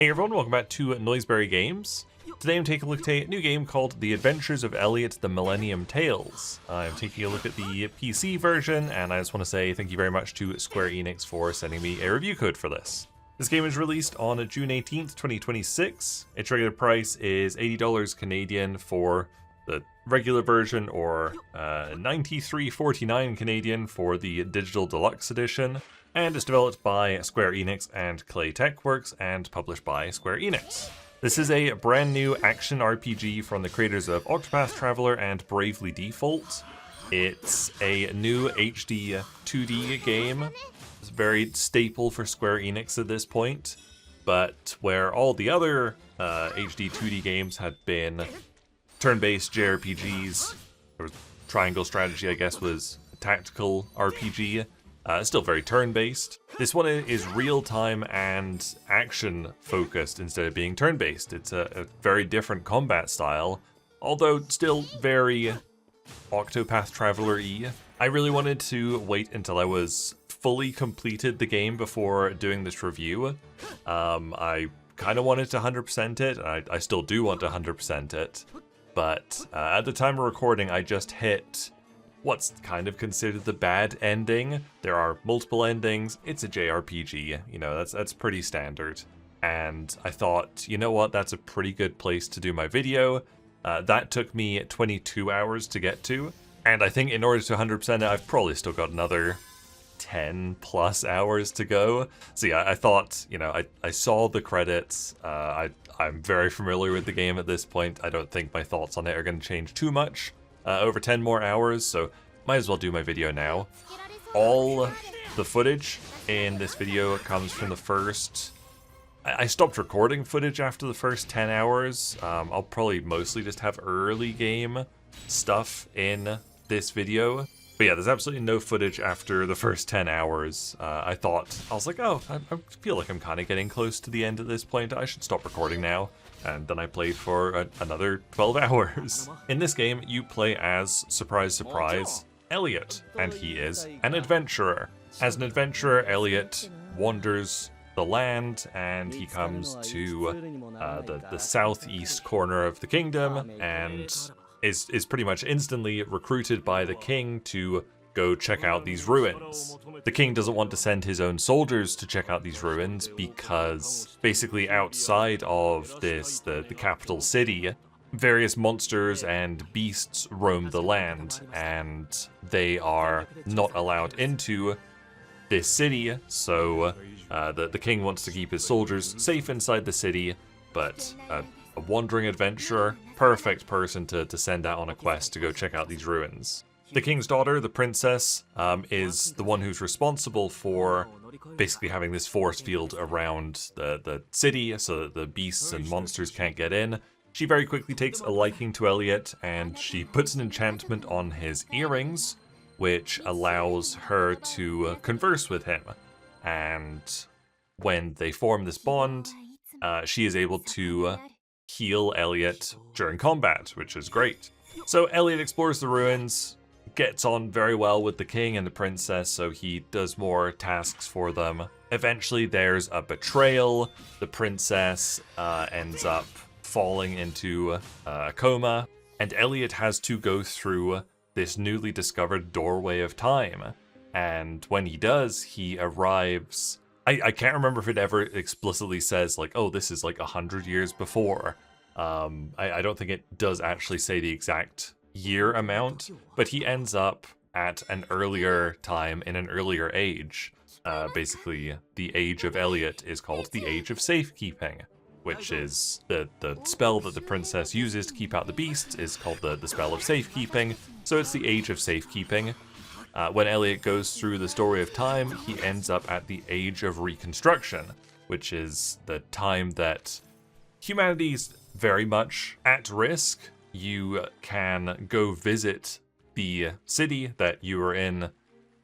Hey everyone, welcome back to Noiseberry Games. Today I'm taking a look at a new game called The Adventures of Elliot, the Millennium Tales. I'm taking a look at the PC version, and I just want to say thank you very much to Square Enix for sending me a review code for this. This game is released on June 18th, 2026. Its regular price is $80 Canadian for the regular version, or $93.49 Canadian for the Digital Deluxe Edition. And it's developed by Square Enix and Clay Techworks and published by Square Enix. This is a brand new action RPG from the creators of Octopath Traveler and Bravely Default. It's a new HD 2D game. It's very staple for Square Enix at this point, but where all the other HD 2D games had been turn-based JRPGs, there was triangle strategy, I guess, was a tactical RPG. Still very turn-based. This one is real-time and action-focused instead of being turn-based. It's a very different combat style, although still very Octopath Traveler-y. I really wanted to wait until I was fully completed the game before doing this review. I kind of wanted to 100% it, and I still do want to 100% it, but at the time of recording, I just hit what's kind of considered the bad ending. There are multiple endings. It's a JRPG, you know, that's pretty standard. And I thought, you know what, that's a pretty good place to do my video. That took me 22 hours to get to, and I think in order to 100% it, I've probably still got another 10 plus hours to go. So yeah, I thought, you know, I saw the credits. I'm very familiar with the game at this point. I don't think my thoughts on it are going to change too much over 10 more hours, so might as well do my video now. All the footage in this video comes from the first... I stopped recording footage after the first 10 hours. I'll probably mostly just have early game stuff in this video. But yeah, there's absolutely no footage after the first 10 hours. I was like, oh, I feel like I'm kind of getting close to the end at this point. I should stop recording now. And then I played for another 12 hours. In this game, you play as, surprise, surprise, Elliot, and he is an adventurer. As an adventurer, Elliot wanders the land, and he comes to the southeast corner of the kingdom, and is pretty much instantly recruited by the king to go check out these ruins. The king doesn't want to send his own soldiers to check out these ruins because basically outside of this, the capital city, various monsters and beasts roam the land, and they are not allowed into this city, so the king wants to keep his soldiers safe inside the city, but a wandering adventurer, perfect person to send out on a quest to go check out these ruins. The king's daughter, the princess, is the one who's responsible for basically having this force field around the city so that the beasts and monsters can't get in. She very quickly takes a liking to Elliot, and she puts an enchantment on his earrings, which allows her to converse with him. And when they form this bond, she is able to heal Elliot during combat, which is great. So Elliot explores the ruins, gets on very well with the king and the princess, so he does more tasks for them. Eventually there's a betrayal. The princess ends up falling into a coma, and Elliot has to go through this newly discovered doorway of time. And when he does, he arrives... I can't remember if it ever explicitly says, like, oh, this is like 100 years before. I don't think it does actually say the exact year amount, but he ends up at an earlier time in an earlier age. Basically, the age of Elliot is called the Age of Safekeeping, which is the spell that the princess uses to keep out the beasts is called the spell of safekeeping, so it's the Age of Safekeeping. When Elliot goes through the story of time, he ends up at the Age of Reconstruction, which is the time that humanity's very much at risk. You can go visit the city that you were in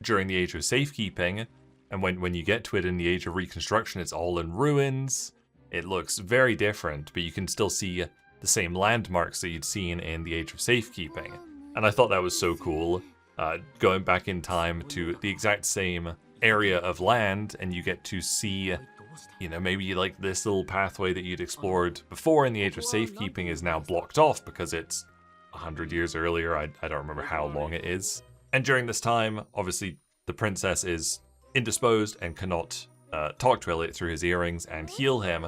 during the Age of Safekeeping, and when you get to it in the Age of Reconstruction, it's all in ruins. It looks very different, but you can still see the same landmarks that you'd seen in the Age of Safekeeping. And I thought that was so cool, going back in time to the exact same area of land, and you get to see you know, maybe like this little pathway that you'd explored before in the Age of Safekeeping is now blocked off because it's 100 years earlier. I don't remember how long it is. And during this time, obviously, the princess is indisposed and cannot talk to Elliot through his earrings and heal him.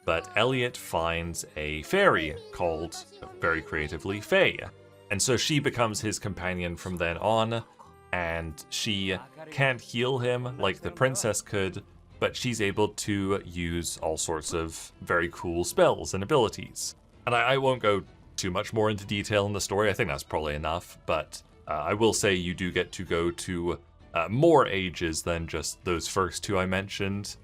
But Elliot finds a fairy called, very creatively, Faie. And so she becomes his companion from then on, and she can't heal him like the princess could, but she's able to use all sorts of very cool spells and abilities. And I won't go too much more into detail in the story, I think that's probably enough, but I will say you do get to go to more ages than just those first two I mentioned.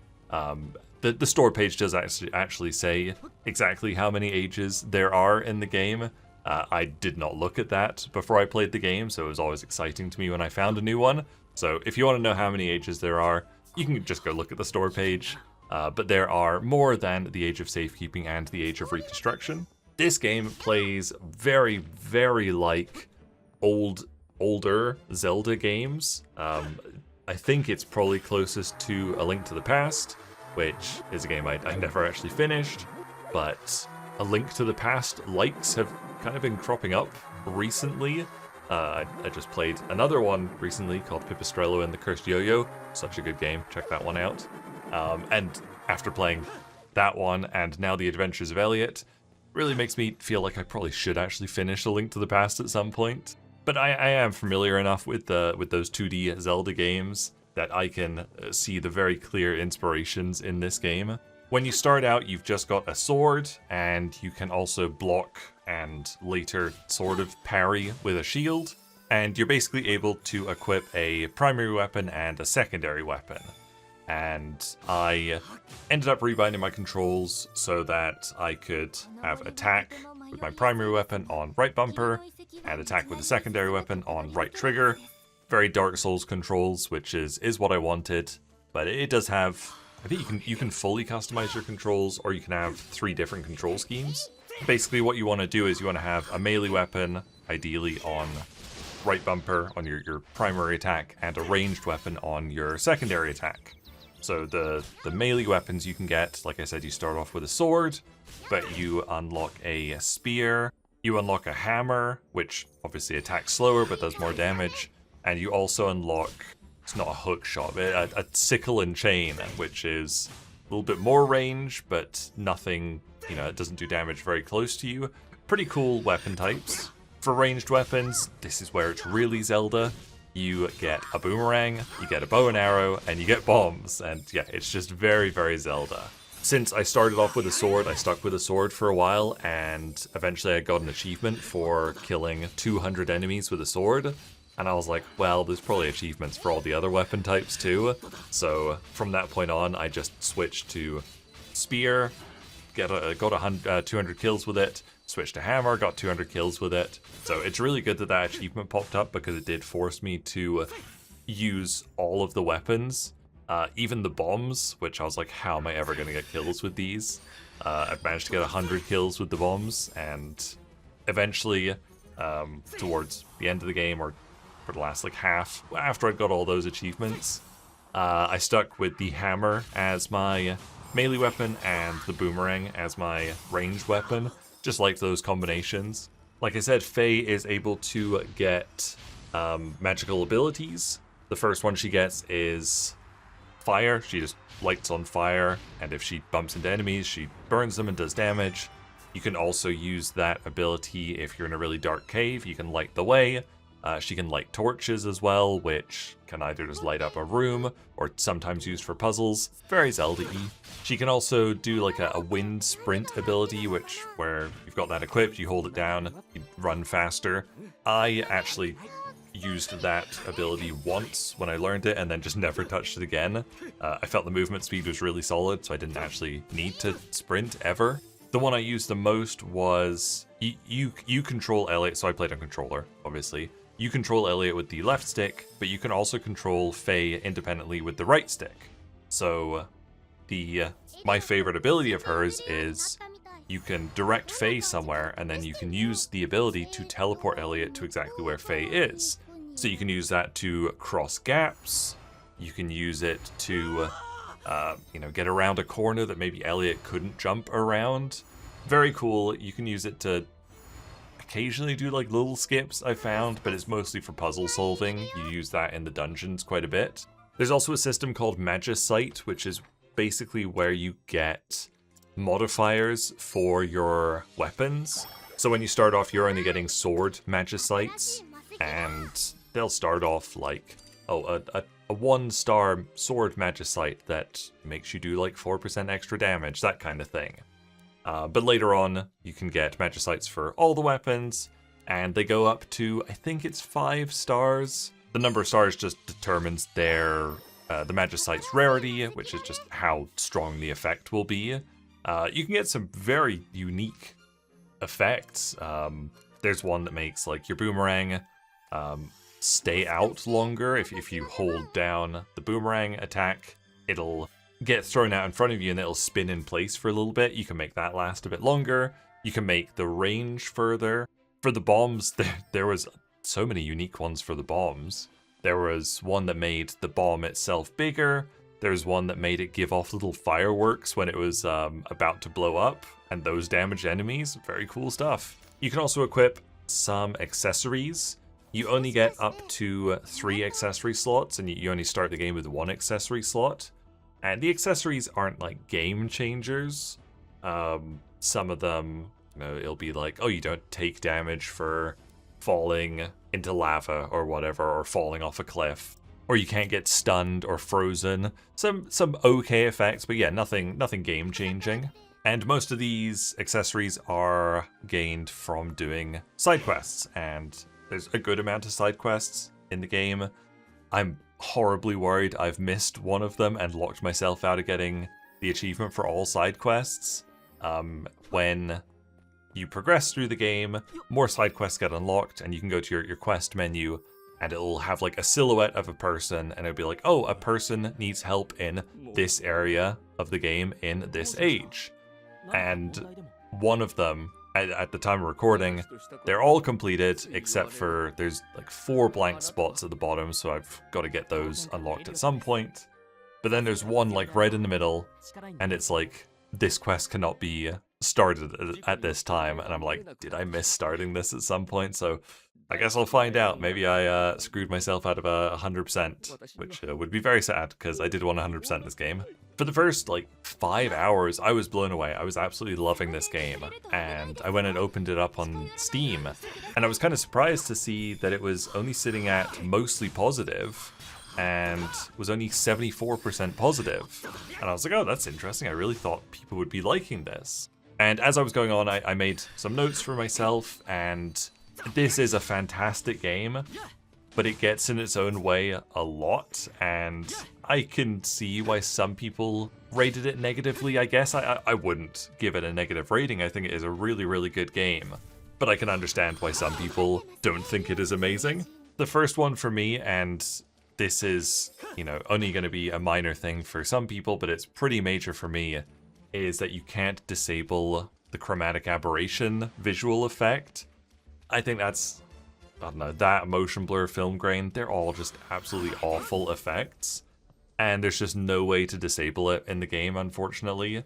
The store page does actually say exactly how many ages there are in the game. I did not look at that before I played the game, so it was always exciting to me when I found a new one. So if you want to know how many ages there are, you can just go look at the store page. But there are more than the Age of Safekeeping and the Age of Reconstruction. This game plays very, very like older Zelda games. I think it's probably closest to A Link to the Past, which is a game I never actually finished, but A Link to the Past likes have kind of been cropping up recently. I just played another one recently called Pipistrello and the Cursed Yo-Yo. Such a good game, check that one out. And after playing that one and now The Adventures of Elliot, really makes me feel like I probably should actually finish A Link to the Past at some point. But I am familiar enough with those 2D Zelda games that I can see the very clear inspirations in this game. When you start out, you've just got a sword, and you can also block and later sort of parry with a shield. And you're basically able to equip a primary weapon and a secondary weapon. And I ended up rebinding my controls so that I could have attack with my primary weapon on right bumper, and attack with the secondary weapon on right trigger. Very Dark Souls controls, which is what I wanted, but it does have, I think you can fully customize your controls, or you can have 3 different control schemes. Basically what you want to do is you want to have a melee weapon, ideally on right bumper on your primary attack, and a ranged weapon on your secondary attack. So the melee weapons you can get, like I said, you start off with a sword, but you unlock a spear, you unlock a hammer, which obviously attacks slower but does more damage, and you also unlock, it's not a hook shot, but a sickle and chain, which is a little bit more range, but nothing, you know, it doesn't do damage very close to you. Pretty cool weapon types. For ranged weapons, this is where it's really Zelda. You get a boomerang, you get a bow and arrow, and you get bombs, and yeah, it's just very, very Zelda. Since I started off with a sword, I stuck with a sword for a while, and eventually I got an achievement for killing 200 enemies with a sword. And I was like, well, there's probably achievements for all the other weapon types too. So from that point on, I just switched to spear, got 200 kills with it, switched to hammer, got 200 kills with it. So it's really good that that achievement popped up because it did force me to use all of the weapons. Even the bombs, which I was like, how am I ever going to get kills with these? I've managed to get 100 kills with the bombs, and eventually, towards the end of the game, or for the last like half, after I'd got all those achievements, I stuck with the hammer as my melee weapon and the boomerang as my ranged weapon. Just liked those combinations. Like I said, Faie is able to get magical abilities. The first one she gets is fire. She just lights on fire, and if she bumps into enemies, she burns them and does damage. You can also use that ability if you're in a really dark cave. You can light the way. She can light torches as well, which can either just light up a room or sometimes used for puzzles. Very Zelda-y. She can also do like a wind sprint ability, where you've got that equipped, you hold it down, you run faster. I actually used that ability once when I learned it and then just never touched it again. I felt the movement speed was really solid, so I didn't actually need to sprint ever. The one I used the most was, you control Elliot, so I played on controller, obviously. You control Elliot with the left stick, but you can also control Faie independently with the right stick. So my favorite ability of hers is you can direct Faie somewhere, and then you can use the ability to teleport Elliot to exactly where Faie is. So you can use that to cross gaps, you can use it to get around a corner that maybe Elliot couldn't jump around. Very cool. You can use it to occasionally do like little skips, I found, but it's mostly for puzzle solving. You use that in the dungeons quite a bit. There's also a system called Magicite, which is basically where you get modifiers for your weapons. So when you start off, you're only getting sword Magicites, and they'll start off like, a 1-star sword Magicite that makes you do like 4% extra damage, that kind of thing. But later on, you can get Magicites for all the weapons, and they go up to, I think it's 5 stars. The number of stars just determines the Magicite's rarity, which is just how strong the effect will be. You can get some very unique effects. There's one that makes like your boomerang stay out longer. If you hold down the boomerang attack, it'll get thrown out in front of you and it'll spin in place for a little bit. You can make that last a bit longer. You can make the range further. For the bombs, there was so many unique ones for the bombs. There was one that made the bomb itself bigger. There was one that made it give off little fireworks when it was about to blow up, and those damaged enemies. Very cool stuff. You can also equip some accessories. You only get up to 3 accessory slots, and you only start the game with 1 accessory slot. And the accessories aren't like game changers. Some of them, it'll be like, oh, you don't take damage for falling into lava or whatever, or falling off a cliff, or you can't get stunned or frozen. Some okay effects, but yeah, nothing game changing. And most of these accessories are gained from doing side quests, and there's a good amount of side quests in the game. I'm horribly worried I've missed one of them and locked myself out of getting the achievement for all side quests. When you progress through the game, more side quests get unlocked, and you can go to your quest menu, and it'll have like a silhouette of a person, and it'll be like, oh, a person needs help in this area of the game in this age. And one of them, at the time of recording, they're all completed except for there's like 4 blank spots at the bottom, so I've got to get those unlocked at some point. But then there's one like right in the middle, and it's like, this quest cannot be started at this time, and I'm like, did I miss starting this at some point? So I guess I'll find out. Maybe I screwed myself out of 100%, which would be very sad, because I did want 100% this game. For the first like 5 hours, I was blown away. I was absolutely loving this game, and I went and opened it up on Steam, and I was kind of surprised to see that it was only sitting at mostly positive, and was only 74% positive. And I was like, oh, that's interesting. I really thought people would be liking this. And as I was going on, I made some notes for myself, and this is a fantastic game, but it gets in its own way a lot, and I can see why some people rated it negatively, I guess. I wouldn't give it a negative rating. I think it is a really, really good game, but I can understand why some people don't think it is amazing. The first one for me, and this is, only going to be a minor thing for some people, but it's pretty major for me, is that you can't disable the chromatic aberration visual effect. I think that's, I don't know, that, motion blur, film grain, they're all just absolutely awful effects. And there's just no way to disable it in the game, unfortunately.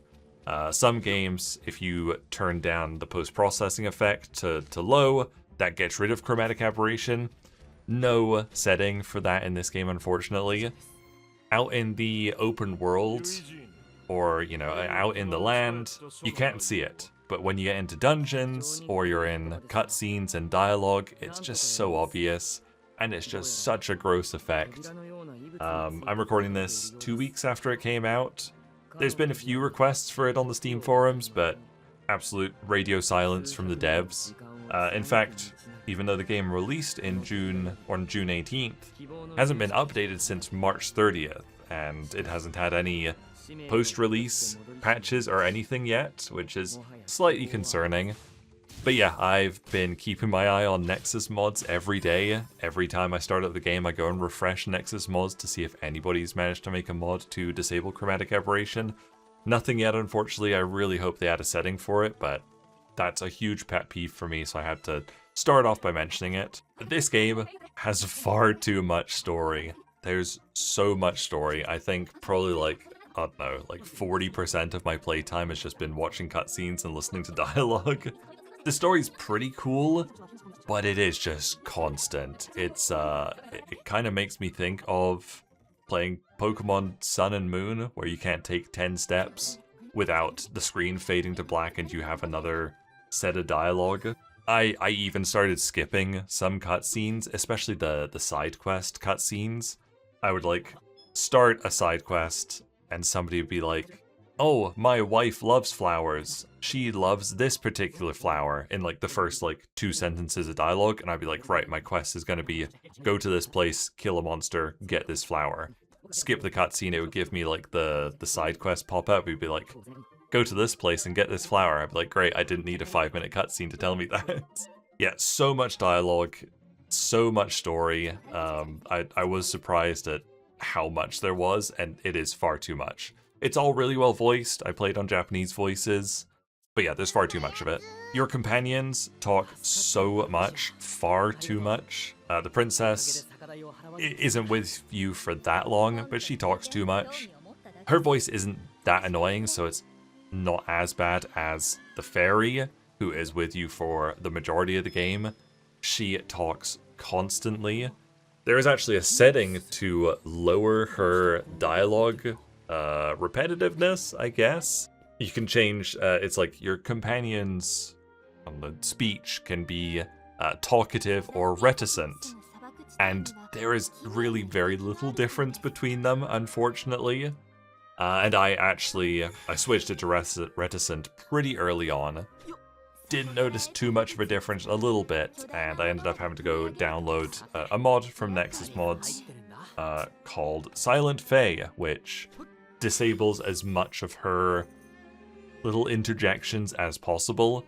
Some games, if you turn down the post-processing effect to low, that gets rid of chromatic aberration. No setting for that in this game, unfortunately. Out in the open world, or, out in the land, you can't see it. But when you get into dungeons, or you're in cutscenes and dialogue, it's just so obvious, and it's just such a gross effect. I'm recording this 2 weeks after it came out. There's been a few requests for it on the Steam forums, but absolute radio silence from the devs. In fact, even though the game released in June, on June 18th, hasn't been updated since March 30th, and it hasn't had any post-release patches or anything yet, which is slightly concerning. But yeah, I've been keeping my eye on Nexus mods every day. Every time I start up the game, I go and refresh Nexus mods to see if anybody's managed to make a mod to disable chromatic aberration. Nothing yet, unfortunately. I really hope they add a setting for it, but that's a huge pet peeve for me, so I had to start off by mentioning it. This game has far too much story. There's so much story. I think probably like I don't know, like 40% of my playtime has just been watching cutscenes and listening to dialogue. The story's pretty cool, but it is just constant. It's it kind of makes me think of playing Pokemon Sun and Moon, where you can't take 10 steps without the screen fading to black and you have another set of dialogue. I even started skipping some cutscenes, especially the side quest cutscenes. I would like start a side quest and somebody would be like, "Oh, my wife loves flowers. She loves this particular flower," in like the first like 2 sentences of dialogue, and I'd be like, "Right, my quest is gonna be go to this place, kill a monster, get this flower." Skip the cutscene, it would give me like the side quest pop up. It'd be like, "Go to this place and get this flower." I'd be like, "Great, I didn't need a 5-minute cutscene to tell me that." Yeah, so much dialogue, so much story. I was surprised at how much there was, and it is far too much. It's all really well voiced. I played on Japanese voices, but yeah, there's far too much of it. Your companions talk so much, far too much. The princess isn't with you for that long, but she talks too much. Her voice isn't that annoying, so it's not as bad as the fairy, who is with you for the majority of the game. She talks constantly. There is actually a setting to lower her dialogue repetitiveness, I guess. You can change, it's like your companion's speech can be talkative or reticent. And there is really very little difference between them, unfortunately. And I switched it to reticent pretty early on. Didn't notice too much of a difference, a little bit, and I ended up having to go download a mod from Nexus Mods called Silent Faie, which disables as much of her little interjections as possible.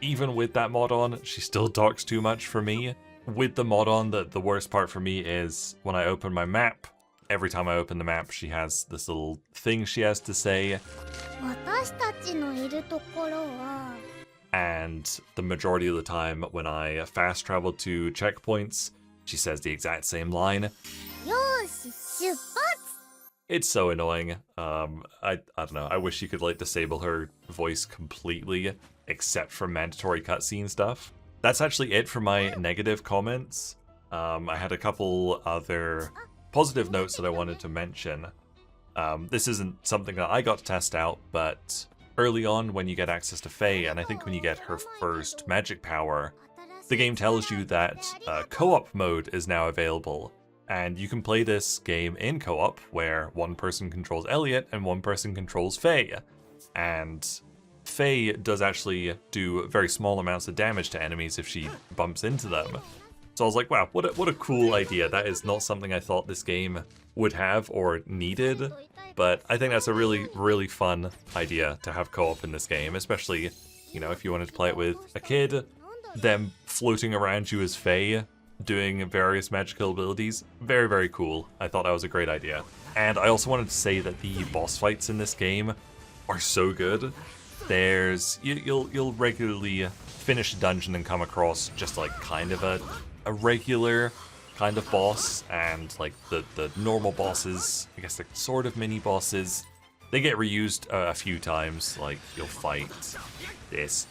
Even with that mod on, she still talks too much for me. With the mod on, the worst part for me is when I open my map. Every time I open the map, she has this little thing she has to say. And the majority of the time when I fast travel to checkpoints, she says the exact same line. It's so annoying. I don't know. I wish you could like disable her voice completely, except for mandatory cutscene stuff. That's actually it for my negative comments. I had a couple other positive notes that I wanted to mention. This isn't something that I got to test out, but early on when you get access to Faie, and I think when you get her first magic power, the game tells you that co-op mode is now available. And you can play this game in co-op, where one person controls Elliot and one person controls Faie. And Faie does actually do very small amounts of damage to enemies if she bumps into them. So I was like, wow, what a cool idea. That is not something I thought this game would have or needed. But I think that's a really, really fun idea to have co-op in this game, especially, you know, if you wanted to play it with a kid, them floating around you as Faie, doing various magical abilities. Very, very cool. I thought that was a great idea. And I also wanted to say that the boss fights in this game are so good. You'll regularly finish a dungeon and come across just like kind of a regular kind of boss, and like the normal bosses, I guess they're sort of mini bosses, they get reused a few times. Like you'll fight this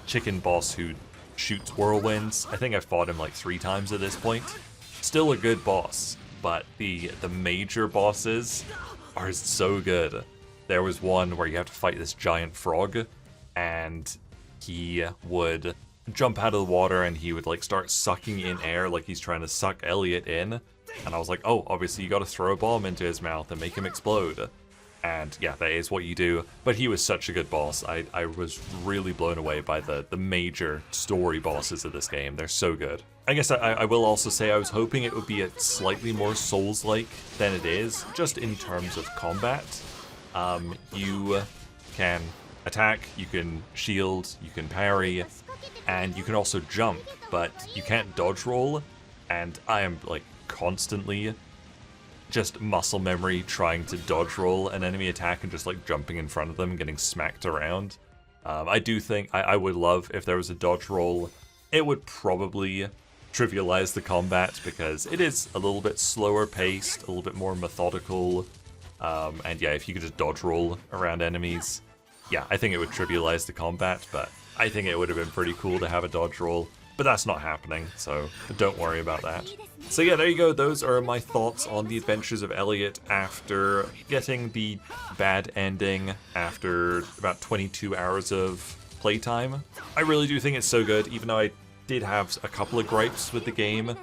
chicken boss who shoots whirlwinds. I think I've fought him like 3 times at this point. Still a good boss, but the major bosses are so good. There was one where you have to fight this giant frog, and he would jump out of the water and he would like start sucking in air like he's trying to suck Elliot in. And I was like, oh, obviously you gotta throw a bomb into his mouth and make him explode. And yeah, that is what you do. But he was such a good boss. I was really blown away by the major story bosses of this game. They're so good. I guess I will also say I was hoping it would be a slightly more Souls-like than it is, just in terms of combat. You can attack, you can shield, you can parry, and you can also jump, but you can't dodge roll. And I am like constantly just muscle memory trying to dodge roll an enemy attack and just like jumping in front of them and getting smacked around. I do think I would love if there was a dodge roll. It would probably trivialize the combat because it is a little bit slower paced, a little bit more methodical. And yeah, if you could just dodge roll around enemies, yeah, I think it would trivialize the combat, but I think it would have been pretty cool to have a dodge roll. But that's not happening, so don't worry about that. So yeah, there you go. Those are my thoughts on the Adventures of Elliot after getting the bad ending after about 22 hours of playtime. I really do think it's so good, even though I did have a couple of gripes with the game.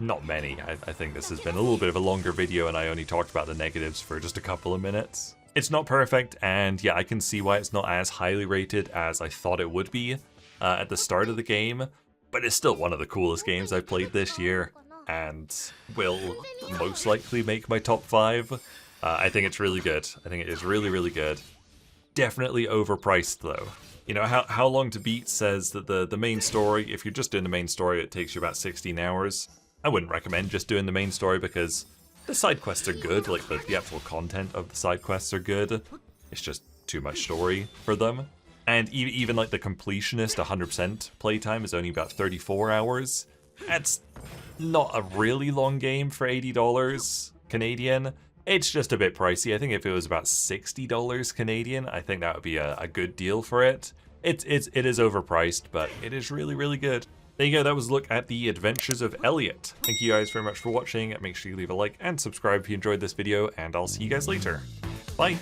Not many. I think this has been a little bit of a longer video and I only talked about the negatives for just a couple of minutes. It's not perfect, and yeah, I can see why it's not as highly rated as I thought it would be at the start of the game, but it's still one of the coolest games I've played this year, and will most likely make my top 5. I think it's really good. I think it is really, really good. Definitely overpriced though. You know, How Long to Beat says that the main story, if you're just doing the main story, it takes you about 16 hours. I wouldn't recommend just doing the main story because the side quests are good, like the actual content of the side quests are good. It's just too much story for them. And even like the completionist 100% playtime is only about 34 hours. That's not a really long game for $80 Canadian. It's just a bit pricey. I think if it was about $60 Canadian, I think that would be a good deal for it. It is overpriced, but it is really, really good. There you go, that was a look at the Adventures of Elliot. Thank you guys very much for watching. Make sure you leave a like and subscribe if you enjoyed this video, and I'll see you guys later. Bye!